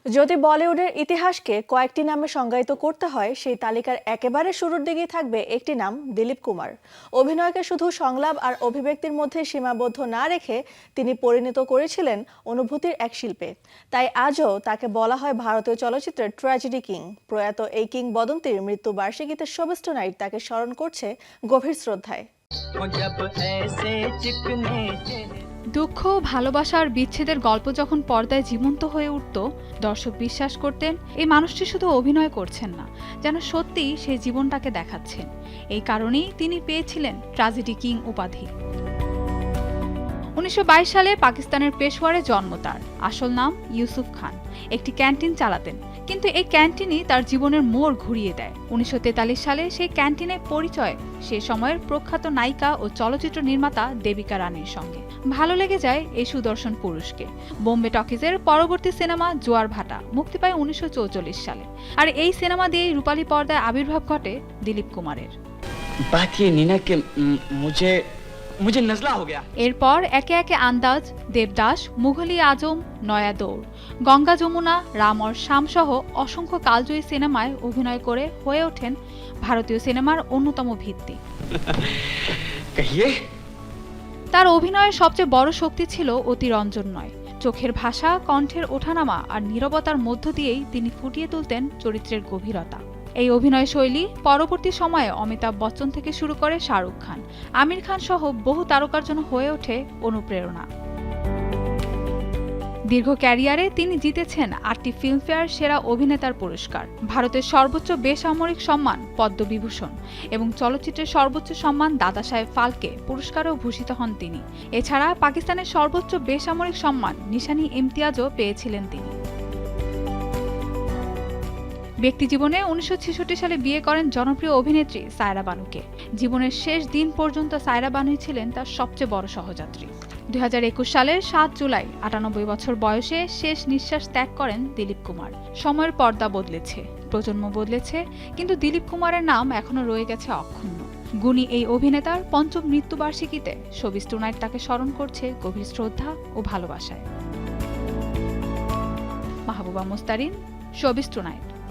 যদি বলিউডের ইতিহাসকে কয়েকটি নামে সংজ্ঞায়িত করতে হয়, সেই তালিকার একেবারে শুরুর দিকেই থাকবে একটি নাম, দিলীপ কুমার। অভিনয়কে শুধু সংলাপ আর অভিব্যক্তির মধ্যে সীমাবদ্ধ না রেখে তিনি পরিণত করেছিলেন অনুভূতির এক শিল্পে। তাই আজও তাকে বলা হয় ভারতীয় চলচ্চিত্রের ট্র্যাজেডি কিং। প্রয়াত এই কিংবদন্তির মৃত্যুবার্ষিকীতে শোবিজ টুনাইট তাকে স্মরণ করছে গভীর শ্রদ্ধায়। দুঃখ, ভালোবাসা আর বিচ্ছেদের গল্প যখন পর্দায় জীবন্ত হয়ে উঠত, দর্শক বিশ্বাস করতেন এই মানুষটি শুধু অভিনয় করছেন না, যেন সত্যিই সেই জীবনটাকে দেখাচ্ছেন। এই কারণেই তিনি পেয়েছিলেন ট্র্যাজেডি কিং উপাধি। 1922 সালে পাকিস্তানের পেশোয়ারে জন্ম তার। আসল নাম ইউসুফ খান। একটি ক্যান্টিন চালাতেন, কিন্তু এই ক্যান্টিনই তার জীবনের মোড় ঘুরিয়ে দেয়। 1943 সালে সেই ক্যান্টিনে পরিচয় সে সময়ের প্রখ্যাত নায়িকা ও চলচ্চিত্র নির্মাতা দেবিকা রানীর সঙ্গে। ভালো লেগে যায় এই সুদর্শন পুরুষকে। বোম্বে টকিজের পরবর্তী সিনেমা জোয়ার ভাটা মুক্তি পায় 1944 সালে। আর এই সিনেমা দিয়েই রূপালী পর্দায় আবির্ভাব ঘটে দিলীপ কুমারের। এরপর একে একে আন্দাজ, দেবদাস, মুঘলি আজম, নয়া দৌড়, গঙ্গা যমুনা, রাম और শ্যাম সহ অসংখ্য কালজয়ী সিনেমায় অভিনয় করে হয়ে ওঠেন ভারতীয় সিনেমার অন্যতম ভিত্তি। তার অভিনয়ের সবচেয়ে বড় শক্তি ছিল অতিরঞ্জন নয়, চোখের ভাষা, কণ্ঠের ওঠানামা আর নীরবতার মধ্য দিয়েই তিনি ফুটিয়ে তুলতেন চরিত্রের গভীরতা। এই অভিনয় শৈলী পরবর্তী সময়ে অমিতাভ বচ্চন থেকে শুরু করে শাহরুখ খান, আমির খান সহ বহু তারকার জন্য হয়ে ওঠে অনুপ্রেরণা। দীর্ঘ ক্যারিয়ারে তিনি জিতেছেন 8টি ফিল্মফেয়ার সেরা অভিনেতার পুরস্কার, ভারতের সর্বোচ্চ বেসামরিক সম্মান পদ্মবিভূষণ এবং চলচ্চিত্রের সর্বোচ্চ সম্মান দাদা সাহেব ফালকে পুরস্কারেও ভূষিত হন তিনি। এছাড়া পাকিস্তানের সর্বোচ্চ বেসামরিক সম্মান নিশানি ইমতিয়াজও পেয়েছিলেন তিনি। ব্যক্তিজীবনে 1966 সালে বিয়ে করেন জনপ্রিয় অভিনেত্রী সায়রা বানুকে। জীবনের শেষ দিন পর্যন্ত সায়রা বানুই ছিলেন তার সবচেয়ে বড় সহযাত্রী। 2021 সালের 7 জুলাই 98 বছর বয়সে শেষ নিঃশ্বাস ত্যাগ করেন দিলীপ কুমার। সময়ের পর্দা বদলেছে, প্রজন্ম বদলেছে, কিন্তু দিলীপ কুমারের নাম এখনো রয়ে গেছে অক্ষুণ্ণ। গুণী এই অভিনেতার পঞ্চম মৃত্যুবার্ষিকীতে শোবিজ টুনাইট তাকে স্মরণ করছে গভীর শ্রদ্ধা ও ভালোবাসায়। Mahbuba Mustarin, showbiz tonight.